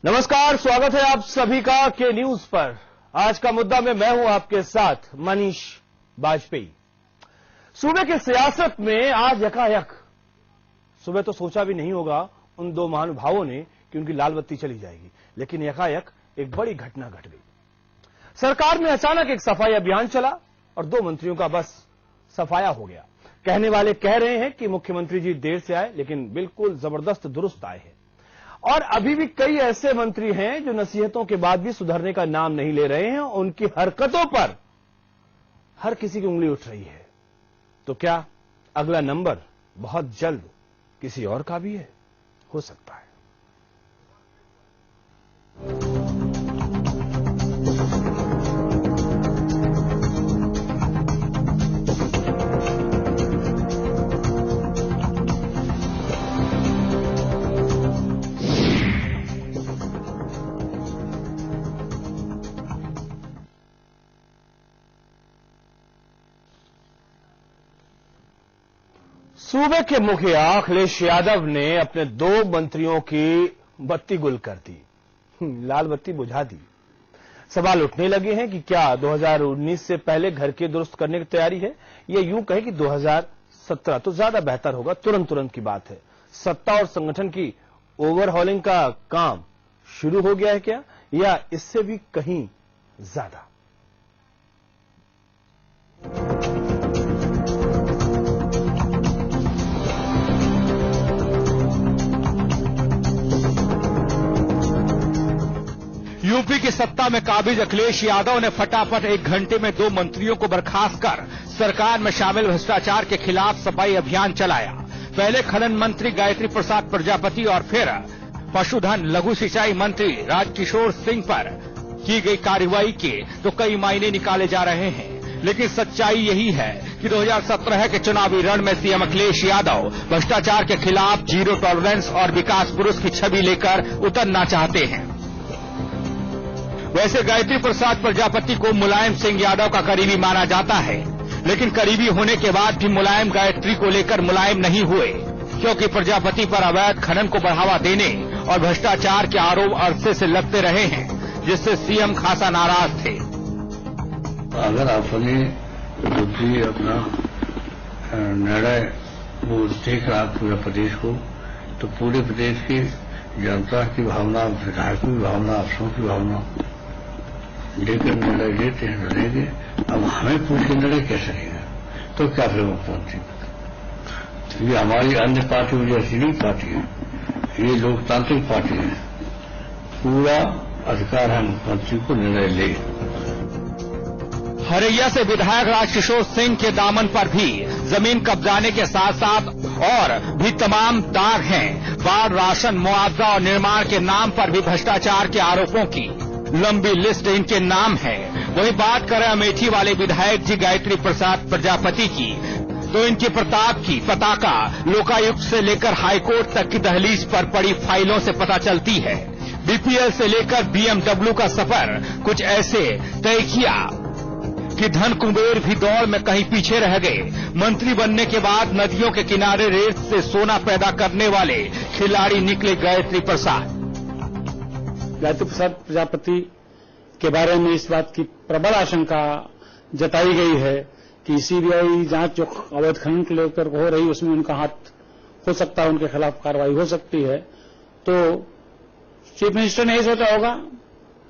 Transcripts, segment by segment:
नमस्कार, स्वागत है आप सभी का के न्यूज पर। आज का मुद्दा में मैं हूं आपके साथ मनीष बाजपेयी। सूबे की सियासत में आज यकायक, सुबह तो सोचा भी नहीं होगा उन दो महानुभावों ने कि उनकी लाल बत्ती चली जाएगी, लेकिन यकायक एक बड़ी घटना घट गई। सरकार में अचानक एक सफाई अभियान चला और दो मंत्रियों का बस सफाया हो गया। कहने वाले कह रहे हैं कि मुख्यमंत्री जी देर से आए, लेकिन बिल्कुल जबरदस्त दुरुस्त आए हैं। और अभी भी कई ऐसे मंत्री हैं जो नसीहतों के बाद भी सुधरने का नाम नहीं ले रहे हैं। उनकी हरकतों पर हर किसी की उंगली उठ रही है। तो क्या अगला नंबर बहुत जल्द किसी और का भी है? हो सकता है। सूबे के मुखिया अखिलेश यादव ने अपने दो मंत्रियों की बत्ती गुल कर दी, लाल बत्ती बुझा दी। सवाल उठने लगे हैं कि क्या 2019 से पहले घर की दुरुस्त करने की तैयारी है, या यूं कहें कि 2017 तो ज्यादा बेहतर होगा। तुरंत की बात है। सत्ता और संगठन की ओवरहॉलिंग का काम शुरू हो गया है क्या, या इससे भी कहीं ज्यादा? यूपी की सत्ता में काबिज अखिलेश यादव ने फटाफट 1 घंटे में 2 मंत्रियों को बर्खास्त कर सरकार में शामिल भ्रष्टाचार के खिलाफ सफाई अभियान चलाया। पहले खनन मंत्री गायत्री प्रसाद प्रजापति और फिर पशुधन लघु सिंचाई मंत्री राजकिशोर सिंह पर की गई कार्रवाई के तो कई मायने निकाले जा रहे हैं, लेकिन सच्चाई यही है कि 2017 के चुनावी रण में सीएम अखिलेश यादव भ्रष्टाचार के खिलाफ जीरो टॉलरेंस और विकास पुरुष की छवि लेकर उतरना चाहते हैं। वैसे गायत्री प्रसाद प्रजापति को मुलायम सिंह यादव का करीबी माना जाता है, लेकिन करीबी होने के बाद भी मुलायम गायत्री को लेकर मुलायम नहीं हुए, क्योंकि प्रजापति पर अवैध खनन को बढ़ावा देने और भ्रष्टाचार के आरोप अरसे से लगते रहे हैं, जिससे सीएम खासा नाराज थे। अगर आपने जो भी अपना निर्णय वो देख रहा पूरे प्रदेश को, तो पूरे प्रदेश की जनता की भावना, विधायकों की भावना, अफसरों की भावना लेकर निर्णय लेते हैं तो लेंगे। अब हमें पूछ के निर्णय कैसे लेंगे? तो क्या फिर मुख्यमंत्री? ये हमारी अन्य पार्टियों जैसी नहीं पार्टी है, ये लोकतांत्रिक पार्टी है। पूरा अधिकार है मुख्यमंत्री को निर्णय ले। हरैया से विधायक राजकिशोर सिंह के दामन पर भी जमीन कब्जाने के साथ साथ और भी तमाम दाग हैं। बाढ़, राशन, मुआवजा और निर्माण के नाम पर भी भ्रष्टाचार के आरोपों की लंबी लिस्ट इनके नाम है। वही बात करें अमेठी वाले विधायक जी गायत्री प्रसाद प्रजापति की, तो इनके प्रताप की पताका लोकायुक्त से लेकर हाईकोर्ट तक की दहलीज पर पड़ी फाइलों से पता चलती है। बीपीएल से लेकर बीएमडब्ल्यू का सफर कुछ ऐसे तय किया कि धन कुबेर भी दौड़ में कहीं पीछे रह गए। मंत्री बनने के बाद नदियों के किनारे रेत से सोना पैदा करने वाले खिलाड़ी निकले गायत्री प्रसाद। गायत्री प्रसाद प्रजापति के बारे में इस बात की प्रबल आशंका जताई गई है कि सीबीआई जांच जो अवैध खनन को लेकर हो रही है उसमें उनका हाथ हो सकता है, उनके खिलाफ कार्रवाई हो सकती है। तो चीफ मिनिस्टर ने यही सोचा होगा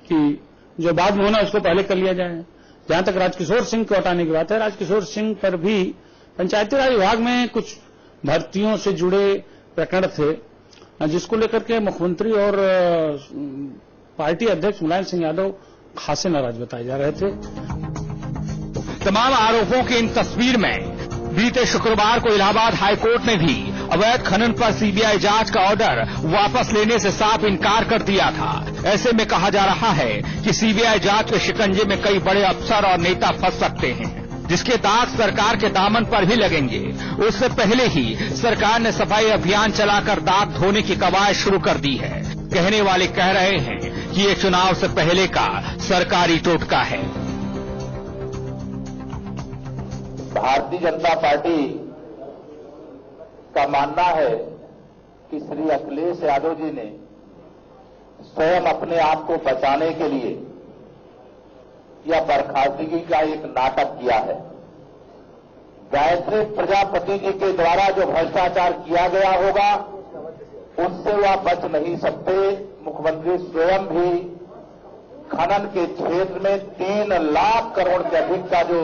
कि जो बाद में होना उसको पहले कर लिया जाए। जहां तक राजकिशोर सिंह को हटाने की बात है, राजकिशोर सिंह पर भी पंचायती राज विभाग में कुछ भर्तियों से जुड़े प्रकरण थे, जिसको लेकर के मुख्यमंत्री और पार्टी अध्यक्ष मुलायम सिंह यादव खासे नाराज बताए जा रहे थे। तमाम आरोपों की इन तस्वीर में बीते शुक्रवार को इलाहाबाद हाईकोर्ट ने भी अवैध खनन पर सीबीआई जांच का ऑर्डर वापस लेने से साफ इनकार कर दिया था। ऐसे में कहा जा रहा है कि सीबीआई जांच के शिकंजे में कई बड़े अफसर और नेता फंस सकते हैं, जिसके दाग सरकार के दामन पर भी लगेंगे। उससे पहले ही सरकार ने सफाई अभियान चलाकर दाग धोने की कवायद शुरू कर दी है। कहने वाले कह रहे हैं कि ये चुनाव से पहले का सरकारी टोटका है। भारतीय जनता पार्टी का मानना है कि श्री अखिलेश यादव जी ने स्वयं अपने आप को बचाने के लिए यह बर्खास्तगी का एक नाटक किया है। गायत्री प्रजापति जी के द्वारा जो भ्रष्टाचार किया गया होगा उससे वह बच नहीं सकते। मुख्यमंत्री स्वयं भी खनन के क्षेत्र में 3 लाख करोड़ से अधिक का जो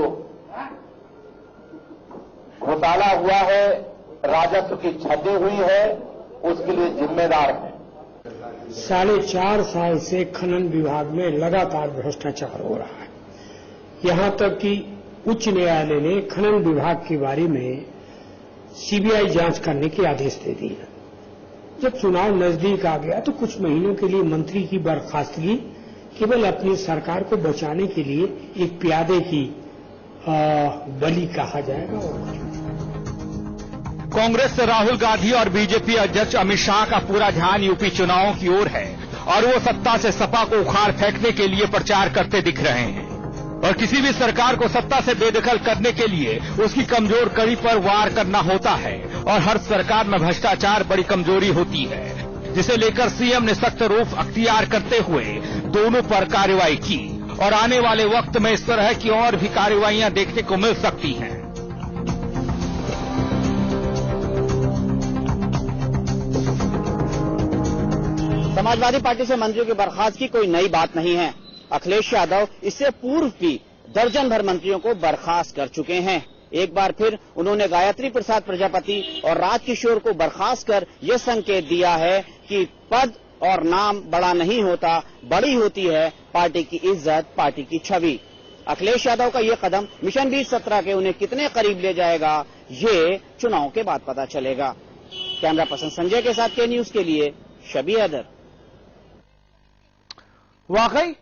घोटाला हुआ है, राजस्व की क्षति हुई है, उसके लिए जिम्मेदार है। 4.5 साल से खनन विभाग में लगातार भ्रष्टाचार हो रहा है। यहां तक कि उच्च न्यायालय ने खनन विभाग के बारे में सीबीआई जांच करने के आदेश दे दिए। जब चुनाव नजदीक आ गया तो कुछ महीनों के लिए मंत्री की बर्खास्तगी केवल अपनी सरकार को बचाने के लिए एक प्यादे की बलि कहा जाएगा। कांग्रेस से राहुल गांधी और बीजेपी अध्यक्ष अमित शाह का पूरा ध्यान यूपी चुनावों की ओर है और वो सत्ता से सपा को उखाड़ फेंकने के लिए प्रचार करते दिख रहे हैं। और किसी भी सरकार को सत्ता से बेदखल करने के लिए उसकी कमजोर कड़ी पर वार करना होता है और हर सरकार में भ्रष्टाचार बड़ी कमजोरी होती है, जिसे लेकर सीएम ने सख्त रूख अख्तियार करते हुए दोनों पर कार्रवाई की और आने वाले वक्त में इस तरह की और भी कार्रवाइयां देखने को मिल सकती हैं। समाजवादी पार्टी से मंत्रियों की बर्खास्तगी कोई नई बात नहीं है। अखिलेश यादव इससे पूर्व भी दर्जन भर मंत्रियों को बर्खास्त कर चुके हैं। एक बार फिर उन्होंने गायत्री प्रसाद प्रजापति और राजकिशोर को बर्खास्त कर यह संकेत दिया है कि पद और नाम बड़ा नहीं होता, बड़ी होती है पार्टी की इज्जत, पार्टी की छवि। अखिलेश यादव का यह कदम मिशन 2017 के उन्हें कितने करीब ले जाएगा, ये चुनाव के बाद पता चलेगा। कैमरा पर्सन संजय के साथ के न्यूज के लिए शबी हैदर। वाकई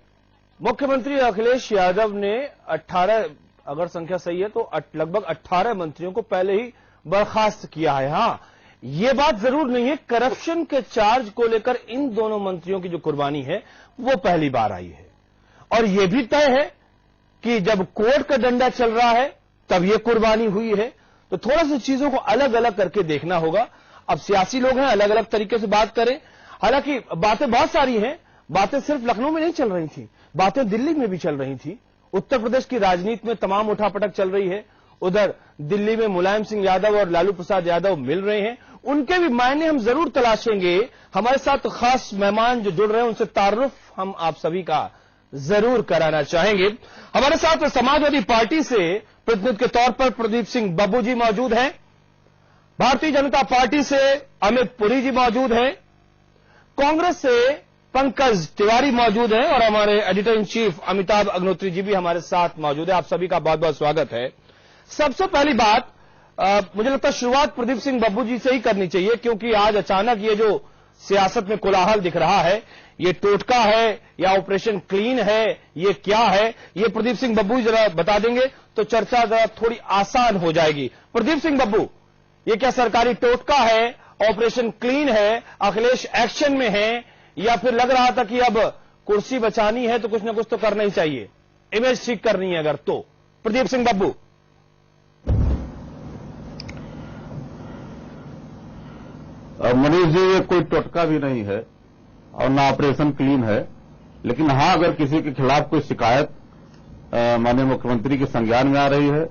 मुख्यमंत्री अखिलेश यादव ने 18, अगर संख्या सही है तो लगभग 18 मंत्रियों को पहले ही बर्खास्त किया है। हां, यह बात जरूर नहीं है, करप्शन के चार्ज को लेकर इन दोनों मंत्रियों की जो कुर्बानी है वो पहली बार आई है। और यह भी तय है कि जब कोर्ट का डंडा चल रहा है तब यह कुर्बानी हुई है। तो थोड़ा सा चीजों को अलग अलग करके देखना होगा। अब सियासी लोग हैं, अलग अलग तरीके से बात करें। हालांकि बातें बहुत सारी हैं, बातें सिर्फ लखनऊ में नहीं चल रही थी, बातें दिल्ली में भी चल रही थी। उत्तर प्रदेश की राजनीति में तमाम उठापटक चल रही है। उधर दिल्ली में मुलायम सिंह यादव और लालू प्रसाद यादव मिल रहे हैं, उनके भी मायने हम जरूर तलाशेंगे। हमारे साथ खास मेहमान जो जुड़ रहे हैं उनसे तारुफ हम आप सभी का जरूर कराना चाहेंगे। हमारे साथ समाजवादी पार्टी से प्रतिनिधि के तौर पर प्रदीप सिंह बब्बू जी मौजूद हैं, भारतीय जनता पार्टी से अमित पुरी जी मौजूद हैं, कांग्रेस से पंकज तिवारी मौजूद हैं और हमारे editor in chief Amitabh Agnihotri ji भी हमारे साथ मौजूद है। आप सभी का बहुत बहुत स्वागत है। सबसे पहली बात मुझे लगता है शुरुआत प्रदीप सिंह बब्बू जी से ही करनी चाहिए, क्योंकि आज अचानक ये जो सियासत में कोलाहल दिख रहा है, ये टोटका है या ऑपरेशन क्लीन है, ये क्या है, ये प्रदीप सिंह बब्बू जरा बता देंगे तो चर्चा जरा थोड़ी आसान हो जाएगी। प्रदीप सिंह बब्बू, ये क्या सरकारी टोटका है, ऑपरेशन क्लीन है, अखिलेश एक्शन में है, या फिर लग रहा था कि अब कुर्सी बचानी है तो कुछ ना कुछ तो करना ही चाहिए, इमेज ठीक करनी है अगर तो? प्रदीप सिंह बब्बू। मनीष जी, ये कोई टोटका भी नहीं है और ना ऑपरेशन क्लीन है, लेकिन हां, अगर किसी के खिलाफ कोई शिकायत माननीय मुख्यमंत्री के संज्ञान में आ रही है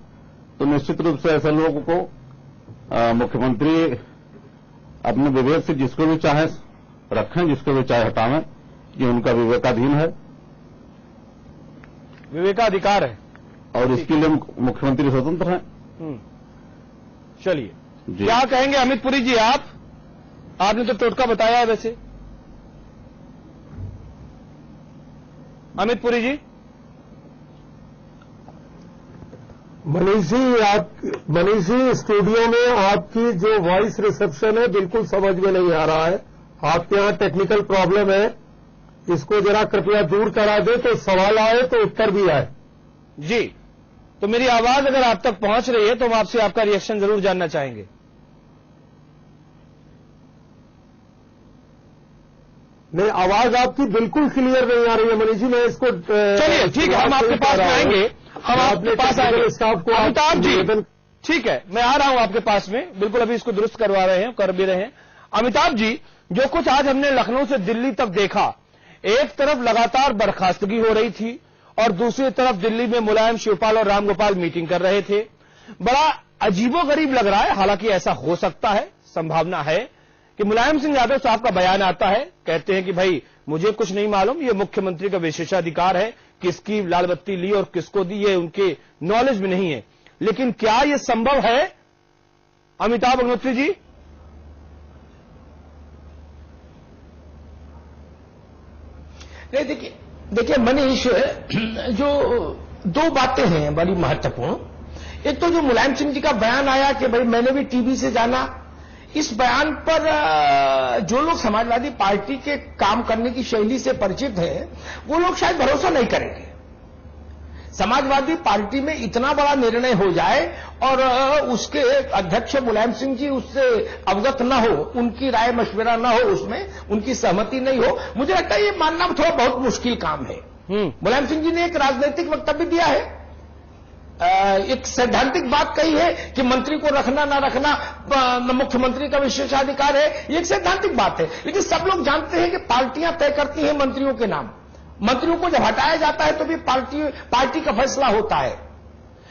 तो निश्चित रूप से ऐसे लोगों को मुख्यमंत्री अपने विवेक से जिसको भी चाहे रखें, जिसको भी चाहे हटावें, ये उनका विवेकाधीन है, विवेकाधिकार है और इसके लिए मुख्यमंत्री स्वतंत्र हैं। चलिए, क्या कहेंगे अमित पुरी जी? आपने तो टोटका बताया है वैसे। अमित पुरी जी। मनीष जी, स्टूडियो में आपकी जो वॉइस रिसेप्शन है बिल्कुल समझ में नहीं आ रहा है। आपके यहां टेक्निकल प्रॉब्लम है, इसको जरा कृपया दूर करा दे तो सवाल आए तो उत्तर भी आए। जी, तो मेरी आवाज अगर आप तक पहुंच रही है तो हम आपसे आपका रिएक्शन जरूर जानना चाहेंगे। नहीं, आवाज आपकी बिल्कुल क्लियर नहीं आ रही है मनीष जी। मैं इसको चलिए ठीक है, हम आपके पास में आएंगे, हम आपके पास आएंगे। स्टाफ को अमिताभ जी, ठीक है, मैं आ रहा हूं आपके पास में, बिल्कुल अभी इसको दुरुस्त करवा रहे हैं, कर भी रहे हैं। अमिताभ जी, जो कुछ आज हमने लखनऊ से दिल्ली तक देखा, एक तरफ लगातार बर्खास्तगी हो रही थी और दूसरी तरफ दिल्ली में मुलायम, शिवपाल और रामगोपाल मीटिंग कर रहे थे। बड़ा अजीबोगरीब लग रहा है। हालांकि ऐसा हो सकता है, संभावना है कि मुलायम सिंह यादव साहब का बयान आता है, कहते हैं कि भाई मुझे कुछ नहीं मालूम, ये मुख्यमंत्री का विशेषाधिकार है, किसकी लाल बत्ती ली और किसको दी ये उनके नॉलेज में नहीं है। लेकिन क्या यह संभव है अमिताभ अग्निहोत्री जी? नहीं, देखिए मनीष, जो दो बातें हैं बड़ी महत्वपूर्ण। एक तो जो मुलायम सिंह जी का बयान आया कि भाई मैंने भी टीवी से जाना, इस बयान पर जो लोग समाजवादी पार्टी के काम करने की शैली से परिचित हैं, वो लोग शायद भरोसा नहीं करेंगे। समाजवादी पार्टी में इतना बड़ा निर्णय हो जाए और उसके अध्यक्ष मुलायम सिंह जी उससे अवगत न हो, उनकी राय मशविरा न हो, उसमें उनकी सहमति नहीं हो, मुझे लगता है ये मानना थोड़ा बहुत मुश्किल काम है। मुलायम सिंह जी ने एक राजनीतिक वक्तव्य दिया है, एक सैद्धांतिक बात कही है कि मंत्री को रखना ना रखना मुख्यमंत्री का विशेषाधिकार है, ये एक सैद्धांतिक बात है। लेकिन सब लोग जानते हैं कि पार्टियां तय करती हैं मंत्रियों के नाम। मंत्रियों को जब हटाया जाता है तो भी पार्टी का फैसला होता है,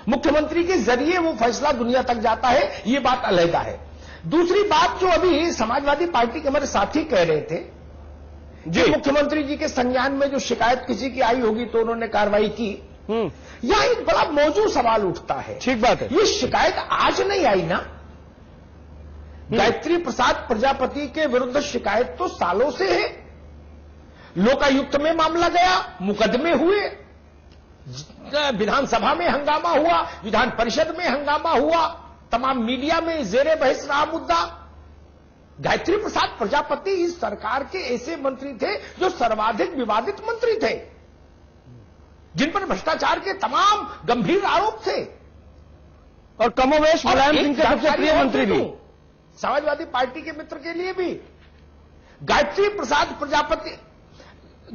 मुख्यमंत्री के जरिए वो फैसला दुनिया तक जाता है, ये बात अलग है। दूसरी बात जो अभी समाजवादी पार्टी के हमारे साथी कह रहे थे, जो मुख्यमंत्री जी के संज्ञान में जो शिकायत किसी की आई होगी तो उन्होंने कार्रवाई की, यहां एक बड़ा मौजूद सवाल उठता है। ठीक बात है, ये शिकायत आज नहीं आई ना। गायत्री प्रसाद प्रजापति के विरुद्ध शिकायत तो सालों से है। लोकायुक्त में मामला गया, मुकदमे हुए, विधानसभा में हंगामा हुआ, विधान परिषद में हंगामा हुआ, तमाम मीडिया में जेरे बहस रहा मुद्दा। गायत्री प्रसाद प्रजापति इस सरकार के ऐसे मंत्री थे जो सर्वाधिक विवादित मंत्री थे, जिन पर भ्रष्टाचार के तमाम गंभीर आरोप थे, और कमोवेश मुलायम सिंह के सबसे प्रिय मंत्री भी, समाजवादी पार्टी के मित्र के लिए भी। गायत्री प्रसाद प्रजापति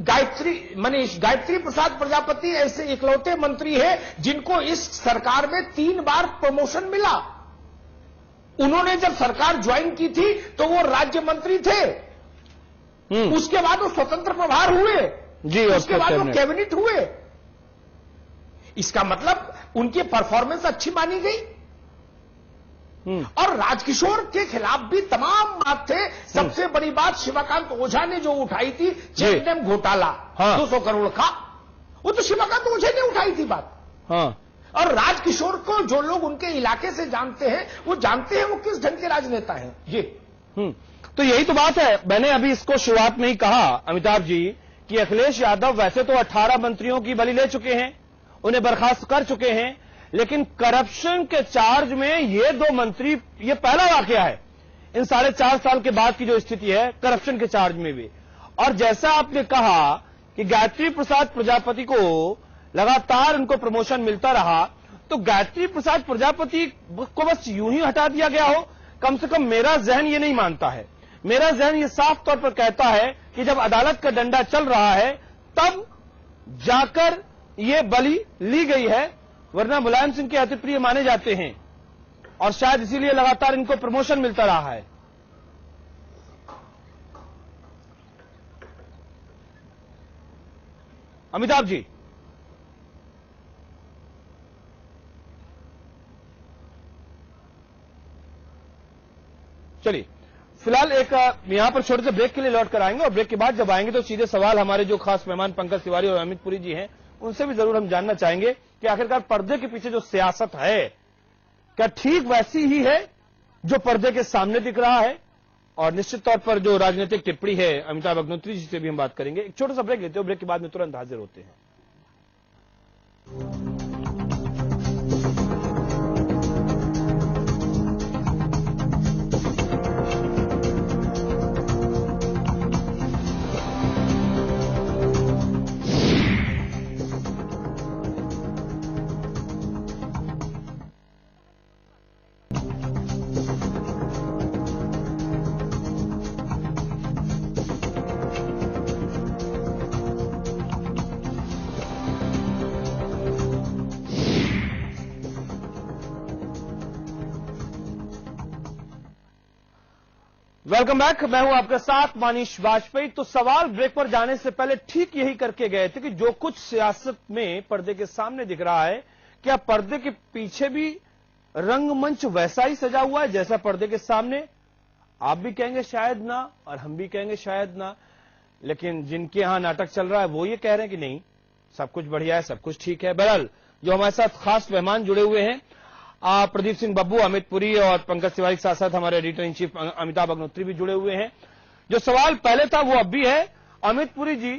गायत्री प्रसाद प्रजापति ऐसे इकलौते मंत्री हैं जिनको इस सरकार में 3 बार प्रमोशन मिला। उन्होंने जब सरकार ज्वाइन की थी तो वो राज्य मंत्री थे, उसके बाद वो स्वतंत्र प्रभार हुए जी, उसके बाद वो कैबिनेट हुए। इसका मतलब उनकी परफॉर्मेंस अच्छी मानी गई। और राजकिशोर के खिलाफ भी तमाम बात थे। सबसे बड़ी बात शिवाकांत ओझा ने जो उठाई थी, चेक डैम घोटाला 200 करोड़ का, वो तो शिवाकांत ओझा ने उठाई थी बात। और राजकिशोर को जो लोग उनके इलाके से जानते हैं, वो जानते हैं वो किस ढंग के राजनेता हैं जी। तो यही तो बात है। मैंने अभी इसको शुरुआत में ही कहा अमिताभ जी कि अखिलेश यादव वैसे तो 18 मंत्रियों की बलि ले चुके हैं, उन्हें बर्खास्त कर चुके हैं, लेकिन करप्शन के चार्ज में ये 2 मंत्री, ये पहला वाकया है इन 4.5 साल के बाद की जो स्थिति है करप्शन के चार्ज में भी। और जैसा आपने कहा कि गायत्री प्रसाद प्रजापति को लगातार उनको प्रमोशन मिलता रहा, तो गायत्री प्रसाद प्रजापति को बस यूं ही हटा दिया गया हो, कम से कम मेरा जहन ये नहीं मानता है। मेरा जहन ये साफ तौर पर कहता है कि जब अदालत का डंडा चल रहा है तब जाकर ये बलि ली गई है, वरना मुलायम सिंह के अति प्रिय माने जाते हैं और शायद इसीलिए लगातार इनको प्रमोशन मिलता रहा है। अमिताभ जी, चलिए फिलहाल एक यहां पर छोटे से ब्रेक के लिए लौट कर आएंगे और ब्रेक के बाद जब आएंगे तो सीधे सवाल हमारे जो खास मेहमान पंकज तिवारी और अमित पुरी जी हैं उनसे भी जरूर हम जानना चाहेंगे कि आखिरकार पर्दे के पीछे जो सियासत है क्या ठीक वैसी ही है जो पर्दे के सामने दिख रहा है। और निश्चित तौर पर जो राजनीतिक टिप्पणी है अमिताभ अग्निहोत्री जी से भी हम बात करेंगे। एक छोटा सा ब्रेक लेते हैं, ब्रेक के बाद में तुरंत हाजिर होते हैं। वेलकम बैक, मैं हूं आपके साथ मनीष बाजपेयी। तो सवाल ब्रेक पर जाने से पहले ठीक यही करके गए थे कि जो कुछ सियासत में पर्दे के सामने दिख रहा है, क्या पर्दे के पीछे भी रंगमंच वैसा ही सजा हुआ है जैसा पर्दे के सामने? आप भी कहेंगे शायद ना, और हम भी कहेंगे शायद ना, लेकिन जिनके यहां नाटक चल रहा है वो ये कह रहे हैं कि नहीं, सब कुछ बढ़िया है, सब कुछ ठीक है। बहरहाल जो हमारे साथ खास मेहमान जुड़े हुए हैं, प्रदीप सिंह बब्बू, अमित पुरी और पंकज तिवारी के साथ साथ हमारे editor in chief Amitabh Agnihotri भी जुड़े हुए हैं। जो सवाल पहले था वो अब भी है। अमित पुरी जी,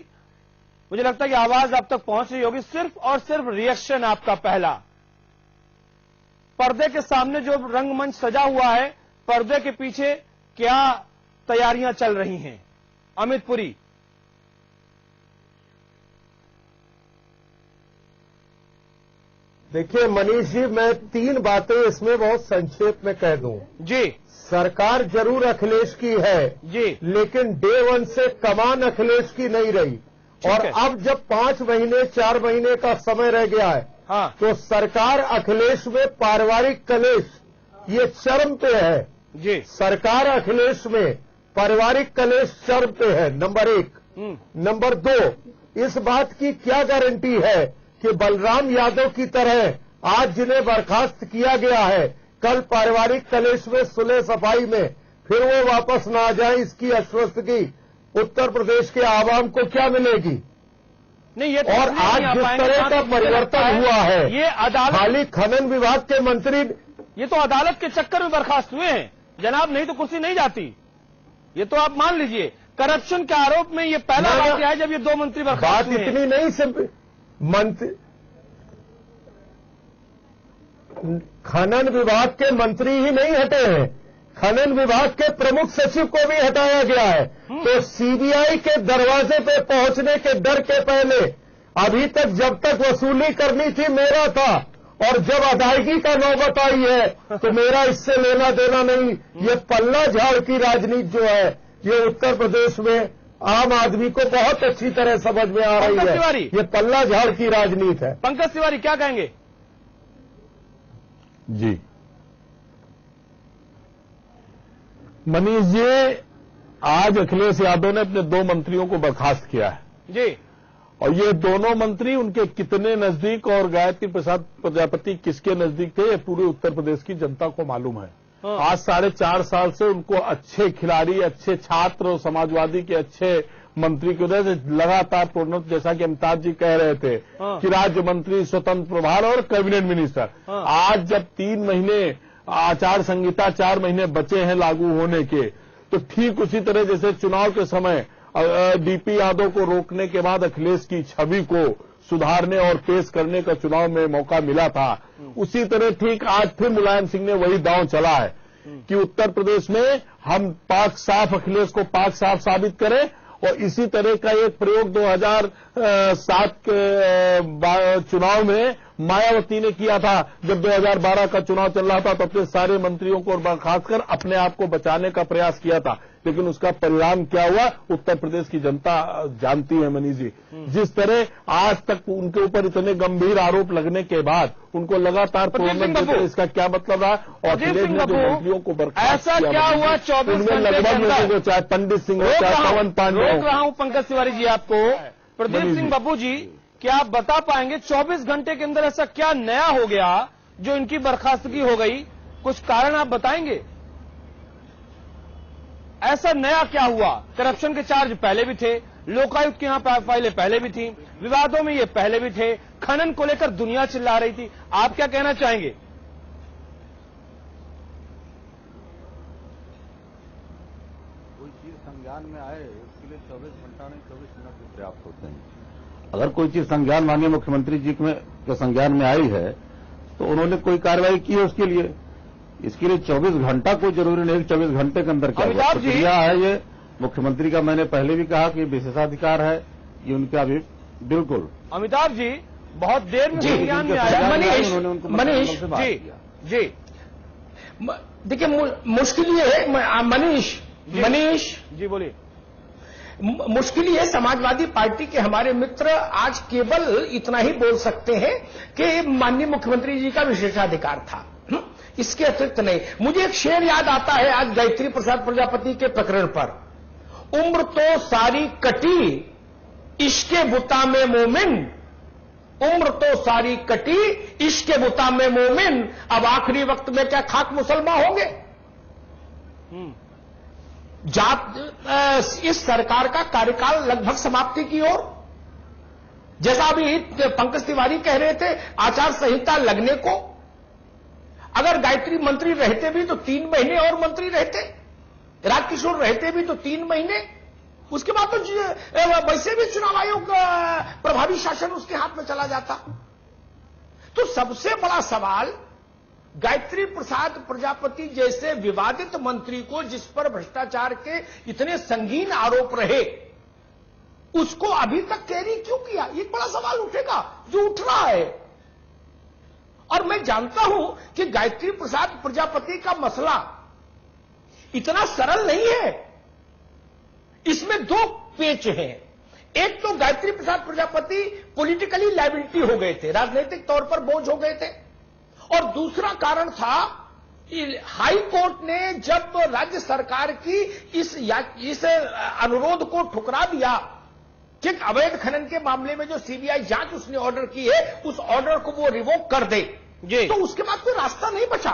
मुझे लगता है कि आवाज अब तक पहुंच रही होगी। सिर्फ और सिर्फ रिएक्शन आपका पहला, पर्दे के सामने जो रंगमंच सजा हुआ है, पर्दे के पीछे क्या तैयारियां चल रही हैं? अमित पुरी। देखिए मनीष जी, मैं 3 बातें इसमें बहुत संक्षेप में कह दूं। जी। सरकार जरूर अखिलेश की है जी, लेकिन डे 1 से कमान अखिलेश की नहीं रही। और अब जब 5 महीने 4 महीने का समय रह गया है, हाँ, तो सरकार अखिलेश में पारिवारिक कलेश ये चरम पे है। जी, सरकार अखिलेश में पारिवारिक कलेश चरम पे है, नंबर 1। नंबर 2, इस बात की क्या गारंटी है कि बलराम यादव की तरह आज जिन्हें बर्खास्त किया गया है, कल पारिवारिक कलेश में सुलह सफाई में फिर वो वापस ना आ जाए? इसकी आश्वस्तगी उत्तर प्रदेश के आवाम को क्या मिलेगी? नहीं, ये तो और आज जिस तरह का परिवर्तन हुआ है, ये अदालत, खाली खनन विभाग के मंत्री, ये तो अदालत के चक्कर में बर्खास्त हुए हैं जनाब, नहीं तो कुर्सी नहीं जाती। ये तो आप मान लीजिए, करप्शन के आरोप में ये पहला वाकया है जब ये 2 मंत्री बर्खास्त हुए हैं। बात इतनी नहीं सिर्फ मंत्री, खनन विभाग के मंत्री ही नहीं हटे हैं, खनन विभाग के प्रमुख सचिव को भी हटाया गया है। तो सीबीआई के दरवाजे पे पहुंचने के डर के पहले अभी तक जब तक वसूली करनी थी मेरा था, और जब अदायगी का नौबत आई है तो मेरा इससे लेना देना नहीं। ये पल्ला झाड़ की राजनीति जो है, ये उत्तर प्रदेश में आम आदमी को बहुत अच्छी तरह समझ में आ रही है। ये पल्ला झाड़ की राजनीति है। पंकज तिवारी क्या कहेंगे? जी मनीष जी, आज अखिलेश यादव ने अपने 2 मंत्रियों को बर्खास्त किया है जी, और ये दोनों मंत्री उनके कितने नजदीक और गायत्री प्रसाद प्रजापति किसके नजदीक थे, ये पूरे उत्तर प्रदेश की जनता को मालूम है। हाँ। आज 4.5 साल से उनको अच्छे खिलाड़ी, अच्छे छात्र और समाजवादी के अच्छे मंत्री की वजह से लगातार प्रोन्नत, जैसा कि अमिताभ जी कह रहे थे, हाँ, कि राज्य मंत्री, स्वतंत्र प्रभार और कैबिनेट मिनिस्टर। हाँ, आज जब 3 महीने आचार संहिता 4 महीने बचे हैं लागू होने के, तो ठीक उसी तरह जैसे चुनाव के समय डीपी यादव को रोकने के बाद अखिलेश की छवि को सुधारने और पेश करने का चुनाव में मौका मिला था, उसी तरह ठीक आज फिर मुलायम सिंह ने वही दांव चला है कि उत्तर प्रदेश में हम पाक साफ, अखिलेश को पाक साफ साबित करें। और इसी तरह का एक प्रयोग 2007 के चुनाव में मायावती ने किया था, जब 2012 का चुनाव चल रहा था तो अपने सारे मंत्रियों को बर्खास्त कर अपने आप को बचाने का प्रयास किया था। लेकिन उसका परिणाम क्या हुआ, उत्तर प्रदेश की जनता जानती है मनीष जी। जिस तरह आज तक उनके ऊपर इतने गंभीर आरोप लगने के बाद उनको लगातार प्रोन्नत देते, इसका क्या मतलब रहा? और अखिलेश ने जो मंत्रियों को बर्खास्त ऐसा क्या हुआ 24 घंटे के अंदर? चाहे पंडित सिंह हो, चाहे पवन पांडे, रोक रहा हूं पंकज तिवारी जी आपको। प्रदीप सिंह बब्बू जी, क्या आप बता पाएंगे 24 घंटे के अंदर ऐसा क्या नया हो गया जो इनकी बर्खास्तगी हो गई? कुछ कारण आप बताएंगे? ऐसा नया क्या हुआ? करप्शन के चार्ज पहले भी थे, लोकायुक्त की यहां फाइलें पहले भी थी, विवादों में ये पहले भी थे, खनन को लेकर दुनिया चिल्ला रही थी। आप क्या कहना चाहेंगे? कोई चीज संज्ञान में आए उसके लिए 24 घंटा नहीं 24 मिनट भी पर्याप्त होते हैं। अगर कोई चीज संज्ञान माननीय मुख्यमंत्री जी के संज्ञान में आई है तो उन्होंने कोई कार्रवाई की है उसके लिए। इसके लिए 24 घंटा कोई जरूरी नहीं, 24 घंटे के अंदर क्या प्रक्रिया है। ये मुख्यमंत्री का मैंने पहले भी कहा कि विशेषाधिकार है, ये उनका भी बिल्कुल। अमिताभ जी, बहुत देर में संज्ञान में आया। मनीष जी देखिए, मुश्किल ये है मनीष जी बोलिए। मुश्किल ये समाजवादी पार्टी के हमारे मित्र आज केवल इतना ही बोल सकते हैं कि माननीय मुख्यमंत्री जी का विशेषाधिकार था। इसके अतिरिक्त नहीं। मुझे एक शेर याद आता है आज गायत्री प्रसाद प्रजापति के प्रकरण पर, उम्र तो सारी कटी इश्के बुता में मोमिन, उम्र तो सारी कटी इश्के बुता में मोमिन, अब आखिरी वक्त में क्या खाक मुसलमान होंगे। इस सरकार का कार्यकाल लगभग समाप्ति की ओर, जैसा अभी पंकज तिवारी कह रहे थे आचार संहिता लगने को, अगर गायत्री मंत्री रहते भी तो 3 महीने और मंत्री रहते, राजकिशोर रहते भी तो 3 महीने, उसके बाद तो वैसे भी चुनाव आयोग प्रभावी शासन उसके हाथ में चला जाता। तो सबसे बड़ा सवाल गायत्री प्रसाद प्रजापति जैसे विवादित मंत्री को, जिस पर भ्रष्टाचार के इतने संगीन आरोप रहे, उसको अभी तक कैरी क्यों किया, एक बड़ा सवाल उठेगा जो उठ रहा है। और मैं जानता हूं कि गायत्री प्रसाद प्रजापति का मसला इतना सरल नहीं है, इसमें 2 पेच हैं। एक तो गायत्री प्रसाद प्रजापति पॉलिटिकली लायबिलिटी हो गए थे, राजनीतिक तौर पर बोझ हो गए थे, और दूसरा कारण था हाई कोर्ट ने जब राज्य सरकार की इस अनुरोध को ठुकरा दिया कि अवैध खनन के मामले में जो सीबीआई जांच उसने ऑर्डर की है उस ऑर्डर को वो रिवोक कर दे, तो उसके बाद कोई रास्ता नहीं बचा।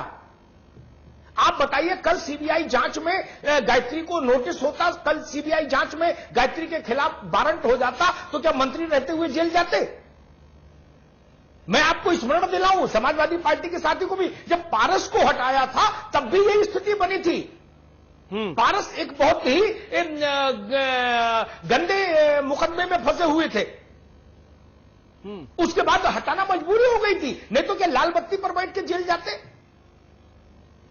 आप बताइए, कल सीबीआई जांच में गायत्री को नोटिस होता, कल सीबीआई जांच में गायत्री के खिलाफ वारंट हो जाता, तो क्या मंत्री रहते हुए जेल जाते? मैं आपको स्मरण दिलाऊं, समाजवादी पार्टी के साथी को भी, जब पारस को हटाया था तब भी यही स्थिति बनी थी। पारस एक बहुत ही गंदे मुकदमे में फंसे हुए थे, उसके बाद हटाना मजबूरी हो गई थी, नहीं तो क्या लाल बत्ती पर बैठ के जेल जाते?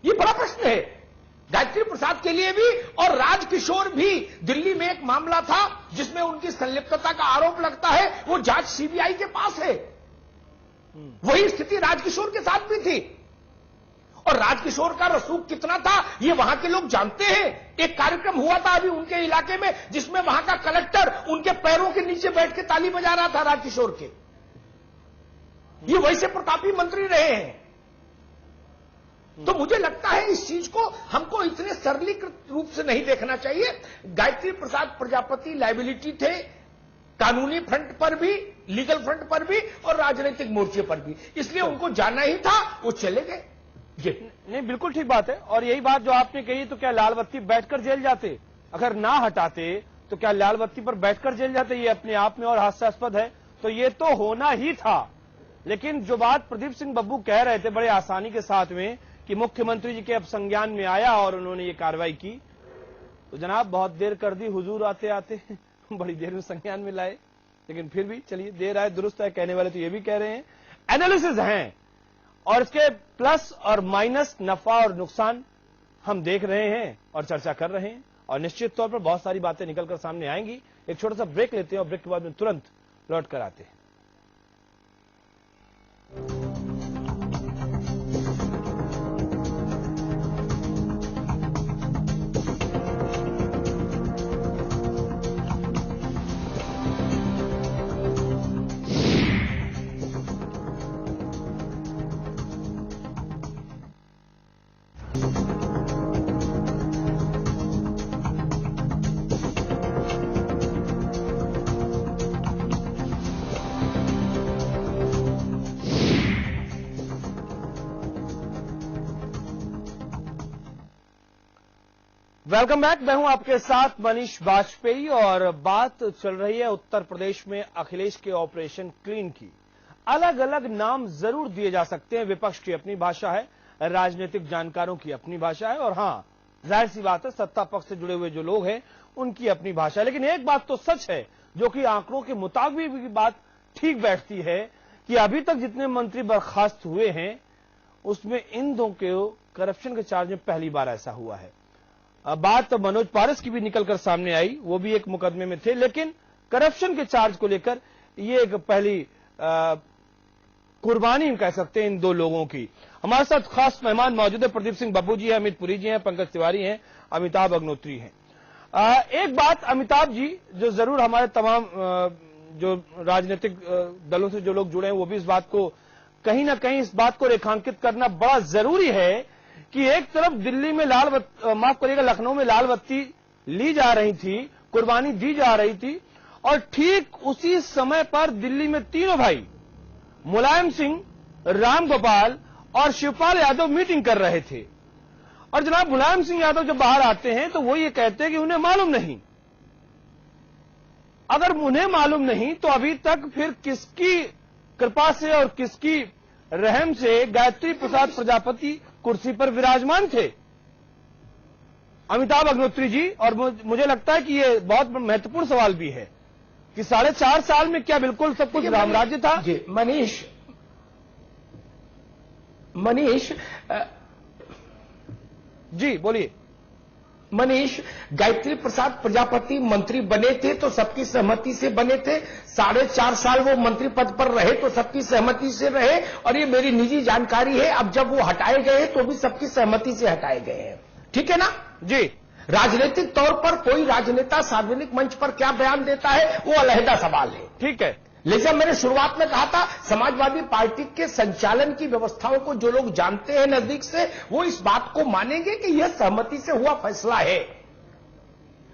ये बड़ा प्रश्न है गायत्री प्रसाद के लिए भी। और राजकिशोर भी, दिल्ली में एक मामला था जिसमें उनकी संलिप्तता का आरोप लगता है, वो जांच सीबीआई के पास है। वही स्थिति राजकिशोर के साथ भी थी, और राजकिशोर का रसूख कितना था ये वहां के लोग जानते हैं। एक कार्यक्रम हुआ था अभी उनके इलाके में जिसमें वहां का कलेक्टर उनके पैरों के नीचे बैठ के ताली बजा रहा था राजकिशोर के। ये वैसे प्रतापी मंत्री रहे हैं। तो मुझे लगता है इस चीज को हमको इतने सरलीकृत रूप से नहीं देखना चाहिए। गायत्री प्रसाद प्रजापति लायबिलिटी थे, कानूनी फ्रंट पर भी, लीगल फ्रंट पर भी और राजनीतिक मोर्चे पर भी, इसलिए उनको जाना ही था, वो चले गए। नहीं, बिल्कुल ठीक बात है। और यही बात जो आपने कही, तो क्या लाल बत्ती बैठकर जेल जाते? अगर ना हटाते तो क्या लाल बत्ती पर बैठकर जेल जाते? ये अपने आप में और हास्यास्पद है। तो ये तो होना ही था। लेकिन जो बात प्रदीप सिंह बब्बू कह रहे थे बड़े आसानी के साथ में कि मुख्यमंत्री जी के अब संज्ञान में आया और उन्होंने ये कार्रवाई की, तो जनाब बहुत देर कर दी हुजूर आते आते बड़ी देर में संज्ञान में लाए। लेकिन फिर भी चलिए, देर आए दुरुस्त है, कहने वाले तो ये भी कह रहे हैं। एनालिसिस हैं और इसके प्लस और माइनस, नफा और नुकसान हम देख रहे हैं और चर्चा कर रहे हैं, और निश्चित तौर पर बहुत सारी बातें निकलकर सामने आएंगी। एक छोटा सा ब्रेक लेते हैं और ब्रेक के बाद में तुरंत लौट कर आते हैं। Welcome back. मैं हूं आपके साथ मनीष बाजपेयी और बात चल रही है उत्तर प्रदेश में अखिलेश के ऑपरेशन क्लीन की। अलग अलग नाम जरूर दिए जा सकते हैं, विपक्ष की अपनी भाषा है, राजनीतिक जानकारों की अपनी भाषा है, और हां, जाहिर सी बात है सत्ता पक्ष से जुड़े हुए जो लोग हैं उनकी अपनी भाषा है। लेकिन एक बात तो सच है, जो कि आंकड़ों के मुताबिक भी बात ठीक बैठती है, कि अभी तक जितने मंत्री बर्खास्त हुए हैं उसमें इन दो के करप्शन के चार्ज में पहली बार ऐसा हुआ है। बात तो मनोज पारस की भी निकलकर सामने आई, वो भी एक मुकदमे में थे, लेकिन करप्शन के चार्ज को लेकर ये एक पहली कुर्बानी कह सकते हैं इन दो लोगों की। हमारे साथ खास मेहमान मौजूद है, प्रदीप सिंह बब्बू जी हैं, अमित पुरी जी हैं, पंकज तिवारी हैं, अमिताभ अग्नोत्री हैं। एक बात अमिताभ जी, जो जरूर हमारे तमाम जो राजनीतिक दलों से जो लोग जुड़े हैं वो भी इस बात को कहीं ना कहीं इस बात को रेखांकित करना बड़ा जरूरी है कि एक तरफ दिल्ली में माफ करिएगा, लखनऊ में लाल बत्ती ली जा रही थी, कुर्बानी दी जा रही थी, और ठीक उसी समय पर दिल्ली में तीनों भाई मुलायम सिंह, राम गोपाल और शिवपाल यादव मीटिंग कर रहे थे। और जनाब मुलायम सिंह यादव जब बाहर आते हैं तो वो ये कहते हैं कि उन्हें मालूम नहीं। अगर उन्हें मालूम नहीं तो अभी तक फिर किसकी कृपा से और किसकी रहम से गायत्री प्रसाद प्रजापति कुर्सी पर विराजमान थे? अमिताभ अग्निहोत्री जी। और मुझे लगता है कि ये बहुत महत्वपूर्ण सवाल भी है कि 4.5 साल में क्या बिल्कुल सब कुछ रामराज्य था? जी मनीष जी बोलिए। मनीष, गायत्री प्रसाद प्रजापति मंत्री बने थे तो सबकी सहमति से बने थे। 4.5 साल वो मंत्री पद पर रहे तो सबकी सहमति से रहे, और ये मेरी निजी जानकारी है। अब जब वो हटाए गए हैं तो भी सबकी सहमति से हटाए गए हैं, ठीक है ना जी। राजनीतिक तौर पर कोई राजनेता सार्वजनिक मंच पर क्या बयान देता है वो अलहदा सवाल है, ठीक है। लेकिन मैंने शुरुआत में कहा था, समाजवादी पार्टी के संचालन की व्यवस्थाओं को जो लोग जानते हैं नजदीक से, वो इस बात को मानेंगे कि यह सहमति से हुआ फैसला है।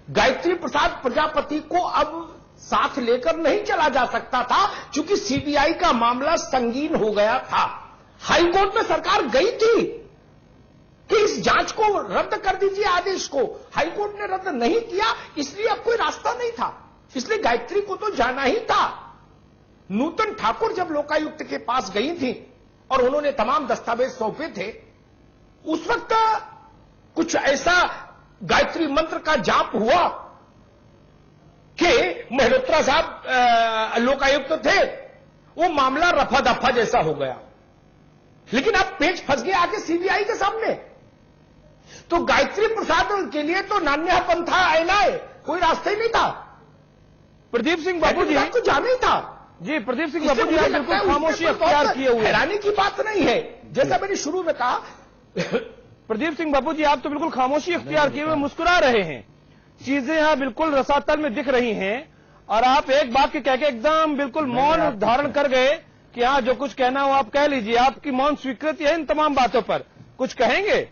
गायत्री प्रसाद प्रजापति को अब साथ लेकर नहीं चला जा सकता था, क्योंकि सीबीआई का मामला संगीन हो गया था। हाईकोर्ट में सरकार गई थी कि इस जांच को रद्द कर दीजिए, आदेश को। हाईकोर्ट ने रद्द नहीं किया, इसलिए अब कोई रास्ता नहीं था, इसलिए गायत्री को तो जाना ही था। नूतन ठाकुर जब लोकायुक्त के पास गई थी और उन्होंने तमाम दस्तावेज सौंपे थे, उस वक्त कुछ ऐसा गायत्री मंत्र का जाप हुआ कि मेहरोत्रा साहब लोकायुक्त थे, वो मामला रफा दफा जैसा हो गया। लेकिन अब पेच फंस गया आके सीबीआई के सामने। तो गायत्री प्रसाद के लिए तो नान्या पंथा ऐलाए, कोई रास्ता ही नहीं था। प्रदीप सिंह बाबू जी को जाना ही था जी। प्रदीप सिंह बाबू जी बिल्कुल खामोशी अख्तियार किए हुए। हैरानी की बात नहीं है, जैसा मैंने शुरू में कहा। प्रदीप सिंह बाबू जी आप तो बिल्कुल खामोशी अख्तियार किए हुए मुस्कुरा रहे हैं। चीजें यहां बिल्कुल रसातल में दिख रही हैं और आप एक बात के कह के एकदम बिल्कुल मौन धारण कर गए कि हाँ जो कुछ कहना हो आप कह लीजिए। आपकी मौन स्वीकृति है इन तमाम बातों पर, कुछ कहेंगे?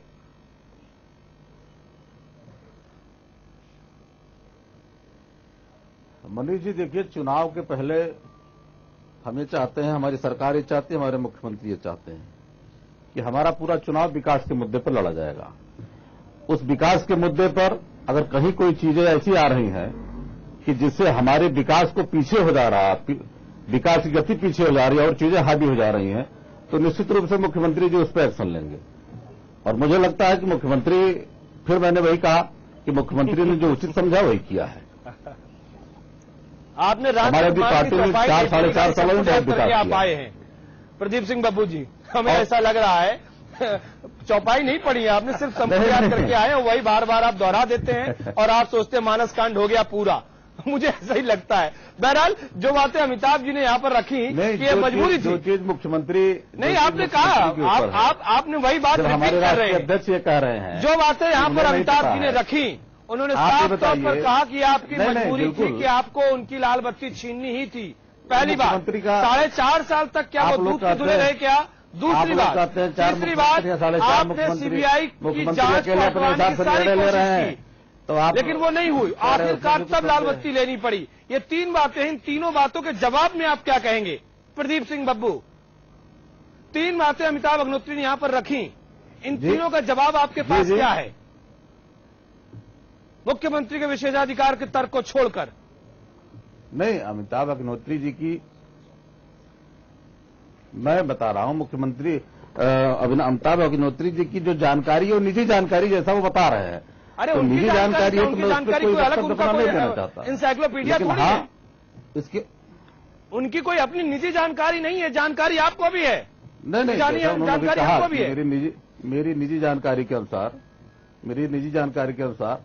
मनीष जी देखिए, चुनाव के पहले हम ये चाहते हैं, हमारी सरकार ये चाहती है, हमारे मुख्यमंत्री ये चाहते हैं कि हमारा पूरा चुनाव विकास के मुद्दे पर लड़ा जाएगा। उस विकास के मुद्दे पर अगर कहीं कोई चीजें ऐसी आ रही हैं कि जिससे हमारे विकास को पीछे हो जा रहा है, विकास की गति पीछे हो जा रही है और चीजें हावी हो जा रही हैं, तो निश्चित रूप से मुख्यमंत्री जी उस पर एक्शन लेंगे। और मुझे लगता है कि मुख्यमंत्री, फिर मैंने वही कहा कि मुख्यमंत्री ने जो उचित समझा वही किया है। आपने हमारे भी पार्टी में 4-4.5 सालों में बहुत विकास आप आए हैं प्रदीप सिंह बाबू जी, हमें ऐसा लग रहा है चौपाई नहीं पड़ी है आपने, सिर्फ संपर्क याद करके आए हैं, वही बार बार आप दोहरा देते हैं और आप सोचते हैं मानस कांड हो गया पूरा। मुझे ऐसा ही लगता है। बहरहाल जो बातें अमिताभ जी ने यहाँ पर रखी कि ये मजबूरी थी, जो चीज मुख्यमंत्री नहीं आपने कहा, आपने वही बात हमारे राष्ट्रीय अध्यक्ष ये कह रहे हैं, जो बातें यहाँ पर अमिताभ जी ने रखी, उन्होंने साफ तौर पर कहा कि आपकी मजबूरी थी कि आपको उनकी लाल बत्ती छीननी ही थी। पहली बात, 4.5 साल तक क्या वो दूध के धुले रहे क्या? दूसरी बात, तीसरी बात, आपने सीबीआई की जांच करवाने की सारी कोशिश की तो आप, लेकिन वो नहीं हुई। आखिरकार तब लाल बत्ती लेनी पड़ी। ये 3 बातें, इन तीनों बातों के जवाब में आप क्या कहेंगे प्रदीप सिंह बब्बू? 3 बातें अमिताभ अग्निहोत्री ने यहां पर रखी, इन तीनों का जवाब आपके पास क्या है मुख्यमंत्री के विशेषाधिकार के तर्क को छोड़कर? नहीं, अमिताभ अग्निहोत्री जी की मैं बता रहा हूं, मुख्यमंत्री अमिताभ अग्निहोत्री जी की जो जानकारी है वो निजी जानकारी जैसा वो बता रहे हैं। अरे तो उनकी जानकारी है, उनकी जानकारी कोई अलग उनका कोई इंसाइक्लोपीडिया थोड़ी है। इसके उनकी कोई अपनी निजी जानकारी नहीं है, जानकारी आपको भी है। नहीं, जानकारी आपको भी है। मेरी निजी जानकारी के अनुसार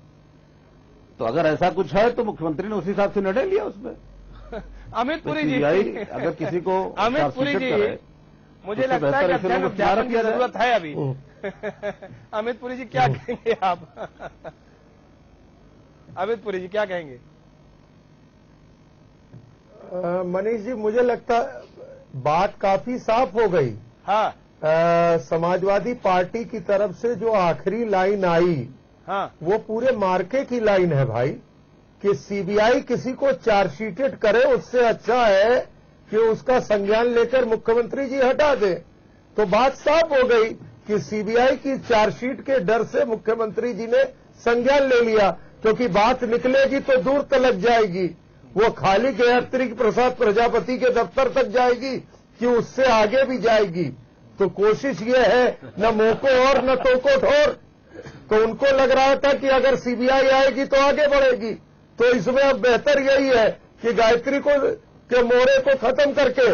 तो अगर ऐसा कुछ है तो मुख्यमंत्री ने उसी हिसाब से निर्णय लिया उसमें। अमित पुरी जी, अगर किसी को अमित पुरी जी, मुझे लगता है कि अध्यापन की जरूरत है अभी। अमित पुरी जी क्या कहेंगे आप? अमित पुरी जी क्या कहेंगे? मनीष जी, मुझे लगता बात काफी साफ हो गई। हाँ समाजवादी पार्टी की तरफ से जो आखिरी लाइन आई, हाँ, वो पूरे मार्के की लाइन है भाई, कि सीबीआई किसी को चार्जशीटेड करे, उससे अच्छा है कि उसका संज्ञान लेकर मुख्यमंत्री जी हटा दे। तो बात साफ हो गई कि सीबीआई की चार्जशीट के डर से मुख्यमंत्री जी ने संज्ञान ले लिया, क्योंकि बात निकलेगी तो दूर तलक जाएगी, वो खाली गायत्री प्रसाद प्रजापति के दफ्तर तक जाएगी कि उससे आगे भी जाएगी। तो कोशिश ये है न मोको और न तोको ठोर। तो उनको लग रहा था कि अगर सीबीआई आएगी तो आगे बढ़ेगी, तो इसमें अब बेहतर यही है कि गायत्री को के मोहरे को खत्म करके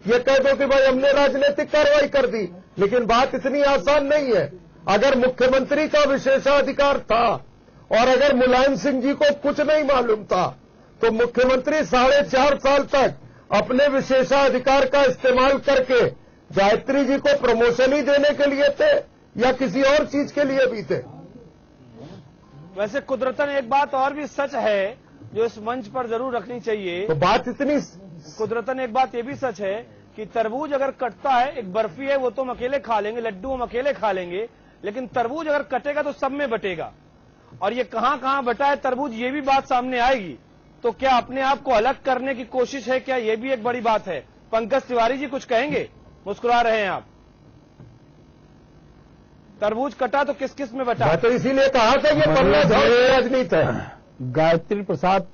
ये कह दो कि भाई हमने राजनीतिक कार्रवाई कर दी। लेकिन बात इतनी आसान नहीं है। अगर मुख्यमंत्री का विशेषाधिकार था और अगर मुलायम सिंह जी को कुछ नहीं मालूम था, तो मुख्यमंत्री 4.5 साल तक अपने विशेषाधिकार का इस्तेमाल करके गायत्री जी को प्रमोशन ही देने के लिए थे या किसी और चीज के लिए भी थे। वैसे कुदरतन एक बात और भी सच है जो इस मंच पर जरूर रखनी चाहिए। तो बात इतनी कुदरतन एक बात ये भी सच है कि तरबूज अगर कटता है, एक बर्फी है वो तो हम अकेले खा लेंगे, लड्डू हम अकेले खा लेंगे, लेकिन तरबूज अगर कटेगा तो सब में बटेगा। और ये कहां कहां बटा है तरबूज, ये भी बात सामने आएगी। तो क्या अपने आप को अलग करने की कोशिश है क्या, ये भी एक बड़ी बात है। पंकज तिवारी जी कुछ कहेंगे? मुस्कुरा रहे हैं आप। तरबूज कटा तो किस किस में बटा? मैं तो इसीलिए कहा था कि राजनीति है। गायत्री प्रसाद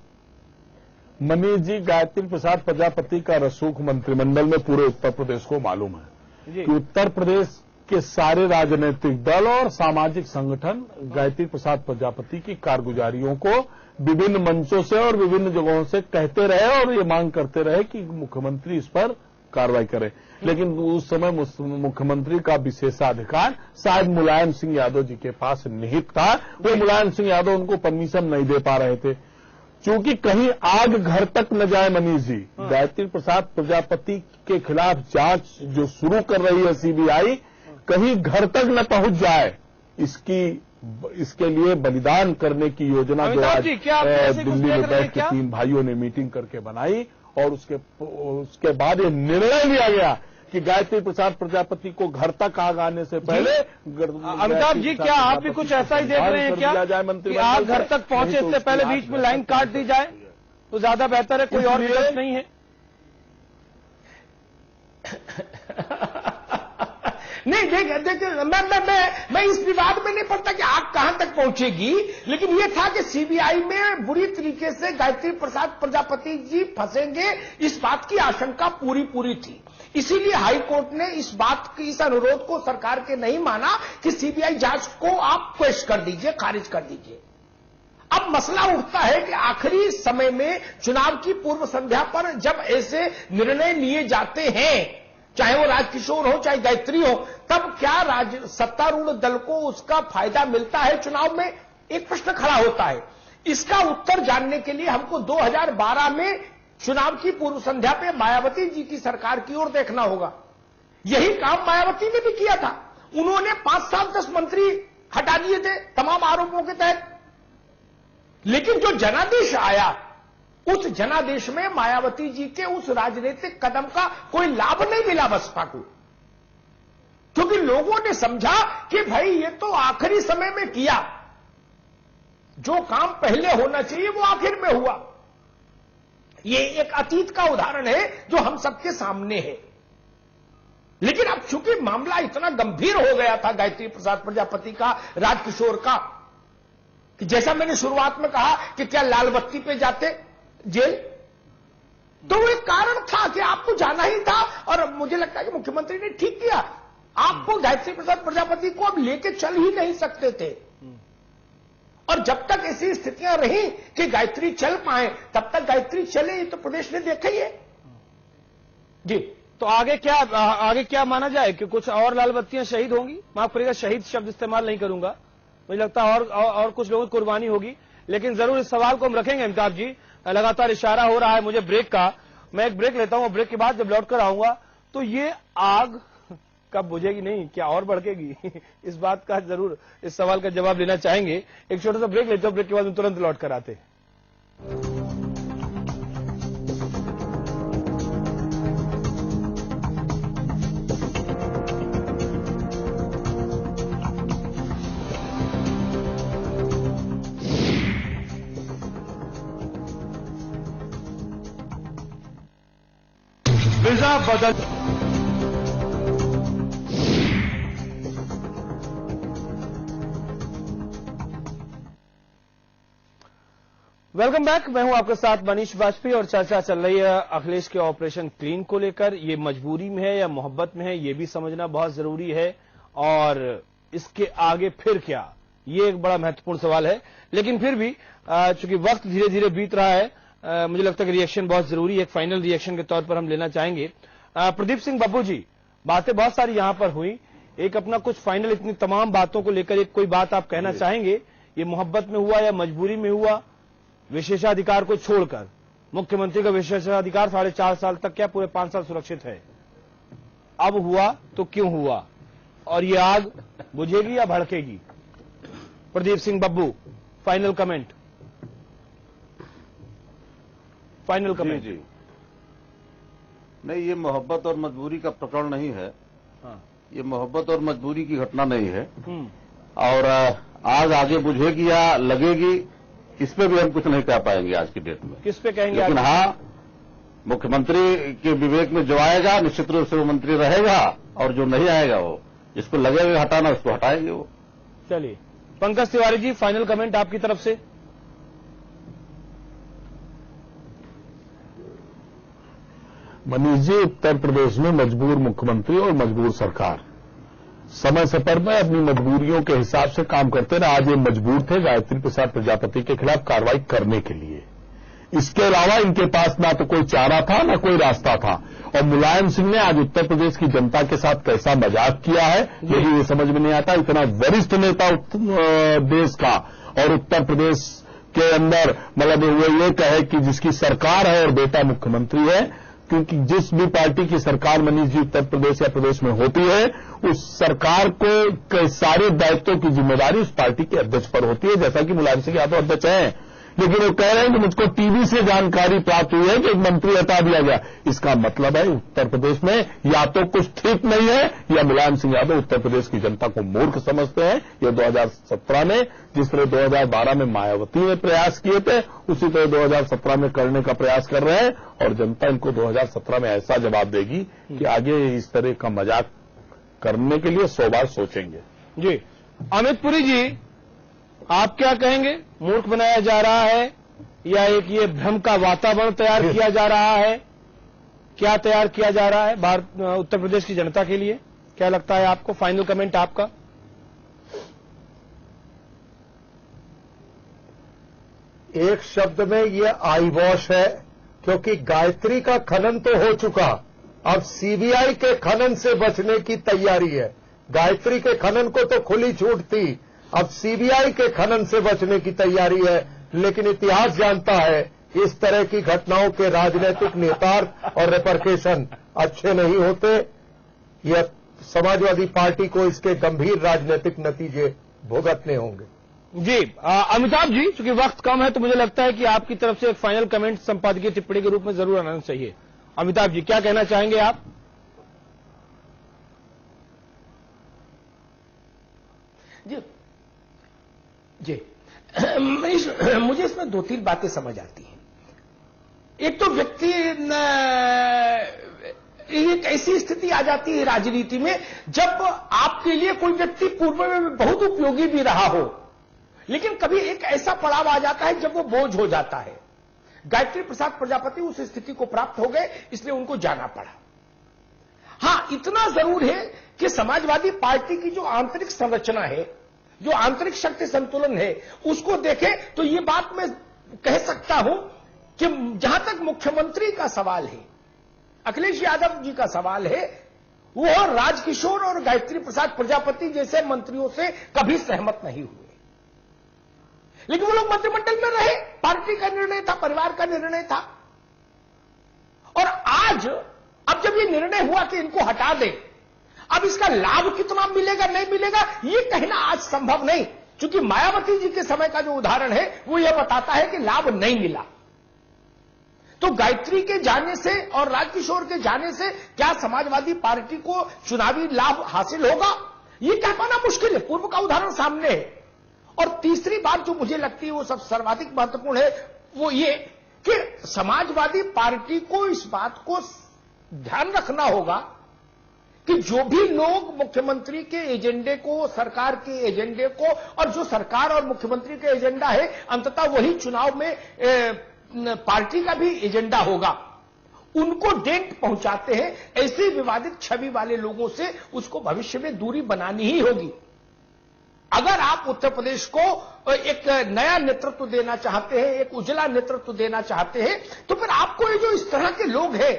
मनीष जी, गायत्री प्रसाद प्रजापति का रसूख मंत्रिमंडल में पूरे उत्तर प्रदेश को मालूम है कि उत्तर प्रदेश के सारे राजनीतिक दल और सामाजिक संगठन गायत्री प्रसाद प्रजापति की कारगुजारियों को विभिन्न मंचों से और विभिन्न जगहों से कहते रहे और ये मांग करते रहे कि मुख्यमंत्री इस पर कार्रवाई करे। लेकिन उस समय मुख्यमंत्री का विशेषाधिकार शायद मुलायम सिंह यादव जी के पास निहित था। वो मुलायम सिंह यादव उनको परमिशन नहीं दे पा रहे थे। क्योंकि कहीं आग घर तक न जाए मनीष जी, गायत्री प्रसाद प्रजापति के खिलाफ जांच जो शुरू कर रही है सीबीआई, कहीं घर तक न पहुंच जाए, इसके लिए बलिदान करने की योजना जो आज दिल्ली में बैठ के 3 भाइयों ने मीटिंग करके बनाई और उसके बाद ये निर्णय लिया गया कि गायत्री प्रसाद प्रजापति को घर तक आग आने से पहले। अमिताभ जी, क्या आप भी कुछ ऐसा ही देख रहे हैं क्या कि आग घर तक पहुंचे इससे पहले बीच में लाइन काट दी जाए तो ज्यादा बेहतर है? कोई और विकल्प नहीं है? नहीं, देखिए मैं इस विवाद में नहीं पड़ता कि आग कहां तक पहुंचेगी, लेकिन यह था कि सीबीआई में बुरी तरीके से गायत्री प्रसाद प्रजापति जी फंसेंगे, इस बात की आशंका पूरी थी। इसीलिए हाईकोर्ट ने इस अनुरोध को सरकार के नहीं माना कि सीबीआई जांच को आप क्वेश कर दीजिए, खारिज कर दीजिए। अब मसला उठता है कि आखिरी समय में चुनाव की पूर्व संध्या पर जब ऐसे निर्णय लिए जाते हैं, चाहे वो राजकिशोर हो चाहे गायत्री हो, तब क्या सत्तारूढ़ दल को उसका फायदा मिलता है चुनाव में? एक प्रश्न खड़ा होता है। इसका उत्तर जानने के लिए हमको 2012 में चुनाव की पूर्व संध्या पे मायावती जी की सरकार की ओर देखना होगा। यही काम मायावती ने भी किया था। उन्होंने 5 साल 10 मंत्री हटा दिए थे तमाम आरोपों के तहत। लेकिन जो जनादेश आया, उस जनादेश में मायावती जी के उस राजनीतिक कदम का कोई लाभ नहीं मिला बसपा को, क्योंकि लोगों ने समझा कि भाई ये तो आखिरी समय में किया, जो काम पहले होना चाहिए वो आखिर में हुआ। ये एक अतीत का उदाहरण है जो हम सबके सामने है। लेकिन अब चूंकि मामला इतना गंभीर हो गया था गायत्री प्रसाद प्रजापति का, राजकिशोर का, कि जैसा मैंने शुरुआत में कहा कि क्या लाल बत्ती पे जाते जेल, तो वो एक कारण था कि आपको जाना ही था। और मुझे लगता है कि मुख्यमंत्री ने ठीक किया। आपको गायत्री प्रसाद प्रजापति को अब लेके चल ही नहीं सकते थे, और जब तक ऐसी स्थितियां रही कि गायत्री चल पाए तब तक गायत्री चले, ये तो प्रदेश ने देखा ही है जी। तो आगे क्या माना जाए कि कुछ और लाल बत्तियां शहीद होंगी? माफ करिएगा, शहीद शब्द इस्तेमाल नहीं करूंगा, मुझे लगता है और कुछ लोगों की कुर्बानी होगी। लेकिन जरूर इस सवाल को हम रखेंगे। अमिताभ जी, लगातार इशारा हो रहा है मुझे ब्रेक का, मैं एक ब्रेक लेता हूं। ब्रेक के बाद जब लौट कर आऊंगा तो ये आग कब बुझेगी, नहीं क्या और भड़केगी, इस बात का जरूर, इस सवाल का जवाब लेना चाहेंगे। एक छोटा सा ब्रेक लेते हो, ब्रेक के बाद हम तुरंत लौट कर आते। फिजा बदल। वेलकम बैक, मैं हूं आपके साथ मनीष बाजपेयी और चर्चा चल रही है अखिलेश के ऑपरेशन क्लीन को लेकर। ये मजबूरी में है या मोहब्बत में है, ये भी समझना बहुत जरूरी है, और इसके आगे फिर क्या, ये एक बड़ा महत्वपूर्ण सवाल है। लेकिन फिर भी चूंकि वक्त धीरे धीरे बीत रहा है, मुझे लगता है कि रिएक्शन बहुत जरूरी है, एक फाइनल रिएक्शन के तौर पर हम लेना चाहेंगे। प्रदीप सिंह बब्बू जी, बातें बहुत सारी यहां पर हुई, एक अपना कुछ फाइनल, इतनी तमाम बातों को लेकर एक कोई बात आप कहना चाहेंगे? ये मोहब्बत में हुआ या मजबूरी में हुआ? विशेषाधिकार को छोड़कर मुख्यमंत्री का विशेषाधिकार 4.5 साल तक, क्या पूरे 5 साल सुरक्षित है, अब हुआ तो क्यों हुआ, और ये आग बुझेगी या भड़केगी? Pradeep Singh Babbu, final comment. Final comment. जी, नहीं, ये मोहब्बत और मजबूरी का प्रकरण नहीं है। हाँ। ये मोहब्बत और मजबूरी की घटना नहीं है। और आग आगे बुझेगी या लगेगी, इस पे भी हम कुछ नहीं कह पाएंगे आज की डेट में। किस पे कहेंगे? लेकिन हाँ, मुख्यमंत्री के विवेक में जो आएगा निश्चित रूप से वो मंत्री रहेगा, और जो नहीं आएगा वो, जिसको लगेगा हटाना उसको हटाएंगे वो। चलिए, पंकज तिवारी जी, फाइनल कमेंट आपकी तरफ से। मनीष जी, उत्तर प्रदेश में मजबूर मुख्यमंत्री और मजबूर सरकार समय सफर में अपनी मजबूरियों के हिसाब से काम करते रहे। आज ये मजबूर थे गायत्री प्रसाद प्रजापति के खिलाफ कार्रवाई करने के लिए। इसके अलावा इनके पास ना तो कोई चारा था ना कोई रास्ता था। और मुलायम सिंह ने आज उत्तर प्रदेश की जनता के साथ कैसा मजाक किया है, यही ये समझ में नहीं आता। इतना वरिष्ठ नेता देश का, और उत्तर प्रदेश के अंदर मतलब वो ये कहे कि जिसकी सरकार है और बेटा मुख्यमंत्री है, क्योंकि जिस भी पार्टी की सरकार मनीष जी उत्तर प्रदेश या प्रदेश में होती है, उस सरकार को सारे दायित्वों की जिम्मेदारी उस पार्टी के अध्यक्ष पर होती है, जैसा कि मुलायम सिंह यादव अध्यक्ष हैं। लेकिन वो कह रहे हैं कि मुझको टीवी से जानकारी प्राप्त हुई है कि एक मंत्री हटा दिया गया। इसका मतलब है उत्तर प्रदेश में या तो कुछ ठीक नहीं है, या मुलायम सिंह यादव उत्तर प्रदेश की जनता को मूर्ख समझते हैं। ये 2017 में जिस तरह 2012 में मायावती ने प्रयास किए थे, उसी तरह 2017 में करने का प्रयास कर रहे हैं, और जनता इनको 2017 में ऐसा जवाब देगी कि आगे इस तरह का मजाक करने के लिए 100 बार सोचेंगे। जी, अमित पुरी जी, आप क्या कहेंगे? मूर्ख बनाया जा रहा है या एक ये भ्रम का वातावरण तैयार किया जा रहा है? क्या तैयार किया जा रहा है उत्तर प्रदेश की जनता के लिए? क्या लगता है आपको? फाइनल कमेंट आपका। एक शब्द में ये आई वॉश है, क्योंकि गायत्री का खनन तो हो चुका, अब सीबीआई के खनन से बचने की तैयारी है। गायत्री के खनन को तो खुली छूट थी, अब सीबीआई के खनन से बचने की तैयारी है। लेकिन इतिहास जानता है इस तरह की घटनाओं के राजनीतिक नेतार्थ और रिपरकेशन अच्छे नहीं होते। यह समाजवादी पार्टी को इसके गंभीर राजनीतिक नतीजे भुगतने होंगे। जी, अमिताभ जी, चूंकि वक्त कम है तो मुझे लगता है कि आपकी तरफ से एक फाइनल कमेंट संपादकीय टिप्पणी के रूप में जरूर आना चाहिए। अमिताभ जी, क्या कहना चाहेंगे आप? जी, मुझे इसमें 2-3 बातें समझ आती हैं। एक तो व्यक्ति एक ऐसी स्थिति आ जाती है राजनीति में जब आपके लिए कोई व्यक्ति पूर्व में बहुत उपयोगी भी रहा हो, लेकिन कभी एक ऐसा पड़ाव आ जाता है जब वो बोझ हो जाता है। गायत्री प्रसाद प्रजापति उस स्थिति को प्राप्त हो गए, इसलिए उनको जाना पड़ा। हां, इतना जरूर है कि समाजवादी पार्टी की जो आंतरिक संरचना है, जो आंतरिक शक्ति संतुलन है, उसको देखें तो ये बात मैं कह सकता हूं कि जहां तक मुख्यमंत्री का सवाल है, अखिलेश यादव जी का सवाल है, वो राजकिशोर और गायत्री प्रसाद प्रजापति जैसे मंत्रियों से कभी सहमत नहीं हुए। लेकिन वो लोग मंत्रिमंडल में रहे, पार्टी का निर्णय था, परिवार का निर्णय था। और आज अब जब ये निर्णय हुआ कि इनको हटा दें, अब इसका लाभ कितना मिलेगा नहीं मिलेगा ये कहना आज संभव नहीं, क्योंकि मायावती जी के समय का जो उदाहरण है वो यह बताता है कि लाभ नहीं मिला। तो गायत्री के जाने से और राजकिशोर के जाने से क्या समाजवादी पार्टी को चुनावी लाभ हासिल होगा, ये कह पाना मुश्किल है। पूर्व का उदाहरण सामने है। और तीसरी बात जो मुझे लगती है वो सब सर्वाधिक महत्वपूर्ण है, वो ये कि समाजवादी पार्टी को इस बात को ध्यान रखना होगा कि जो भी लोग मुख्यमंत्री के एजेंडे को, सरकार के एजेंडे को, और जो सरकार और मुख्यमंत्री का एजेंडा है अंततः वही चुनाव में पार्टी का भी एजेंडा होगा, उनको डेंट पहुंचाते हैं। ऐसे विवादित छवि वाले लोगों से उसको भविष्य में दूरी बनानी ही होगी। अगर आप उत्तर प्रदेश को एक नया नेतृत्व देना चाहते हैं, एक उजला नेतृत्व देना चाहते हैं, तो फिर आपको ये जो इस तरह के लोग हैं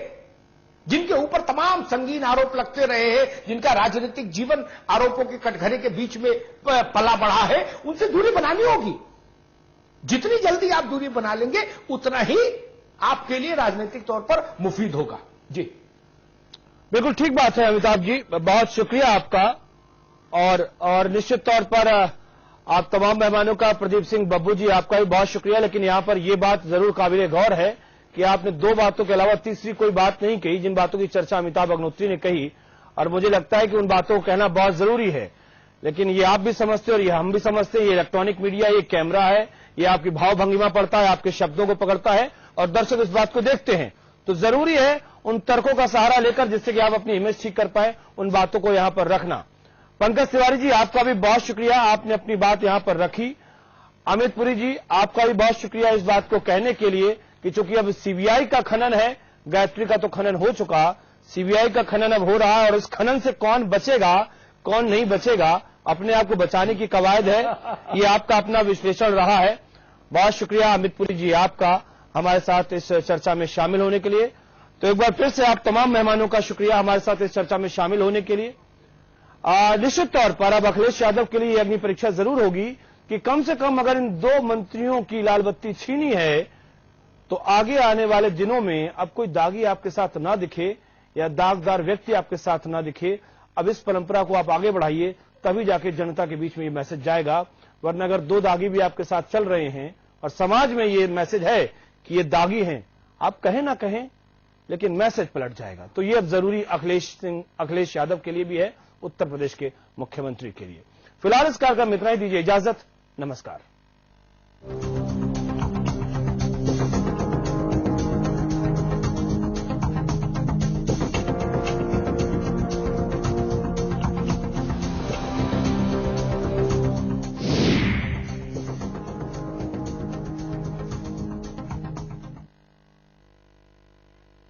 जिनके ऊपर तमाम संगीन आरोप लगते रहे हैं, जिनका राजनीतिक जीवन आरोपों के कटघरे के बीच में पला बढ़ा है, उनसे दूरी बनानी होगी। जितनी जल्दी आप दूरी बना लेंगे उतना ही आपके लिए राजनीतिक तौर पर मुफीद होगा। जी बिल्कुल ठीक बात है अमिताभ जी, बहुत शुक्रिया आपका। और निश्चित तौर पर आप तमाम मेहमानों का, प्रदीप सिंह बब्बू जी आपका भी बहुत शुक्रिया। लेकिन यहां पर यह बात जरूर काबिल गौर है कि आपने दो बातों के अलावा तीसरी कोई बात नहीं कही, जिन बातों की चर्चा अमिताभ अग्निहोत्री ने कही, और मुझे लगता है कि उन बातों को कहना बहुत जरूरी है। लेकिन ये आप भी समझते और ये हम भी समझते हैं, ये इलेक्ट्रॉनिक मीडिया, ये कैमरा है, ये आपकी भाव भंगिमा पढ़ता है, आपके शब्दों को पकड़ता है और दर्शक इस बात को देखते हैं। तो जरूरी है उन तर्कों का सहारा लेकर, जिससे कि आप अपनी इमेज ठीक कर पाए, उन बातों को यहां पर रखना। पंकज तिवारी जी आपका भी बहुत शुक्रिया, आपने अपनी बात यहां पर रखी। अमित पुरी जी आपका भी बहुत शुक्रिया इस बात को कहने के लिए कि चूंकि अब सीबीआई का खनन है, गायत्री का तो खनन हो चुका, सीबीआई का खनन अब हो रहा है, और इस खनन से कौन बचेगा कौन नहीं बचेगा, अपने आप को बचाने की कवायद है, ये आपका अपना विश्लेषण रहा है। बहुत शुक्रिया अमित पुरी जी आपका हमारे साथ इस चर्चा में शामिल होने के लिए। तो एक बार फिर से आप तमाम मेहमानों का शुक्रिया हमारे साथ इस चर्चा में शामिल होने के लिए। निश्चित तौर पर अब अखिलेश यादव के लिए अग्नि परीक्षा जरूर होगी कि कम से कम अगर इन दो मंत्रियों की लाल बत्ती छीनी है तो आगे आने वाले दिनों में अब कोई दागी आपके साथ ना दिखे या दागदार व्यक्ति आपके साथ ना दिखे। अब इस परंपरा को आप आगे बढ़ाइए, तभी जाके जनता के बीच में ये मैसेज जाएगा। वरना अगर दो दागी भी आपके साथ चल रहे हैं और समाज में ये मैसेज है कि ये दागी हैं, आप कहें ना कहें लेकिन मैसेज पलट जाएगा। तो ये अब जरूरी अखिलेश यादव के लिए भी है, उत्तर प्रदेश के मुख्यमंत्री के लिए। फिलहाल इस कार्यक्रम में इतना ही, दीजिए इजाजत, नमस्कार।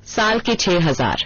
साल के 6,000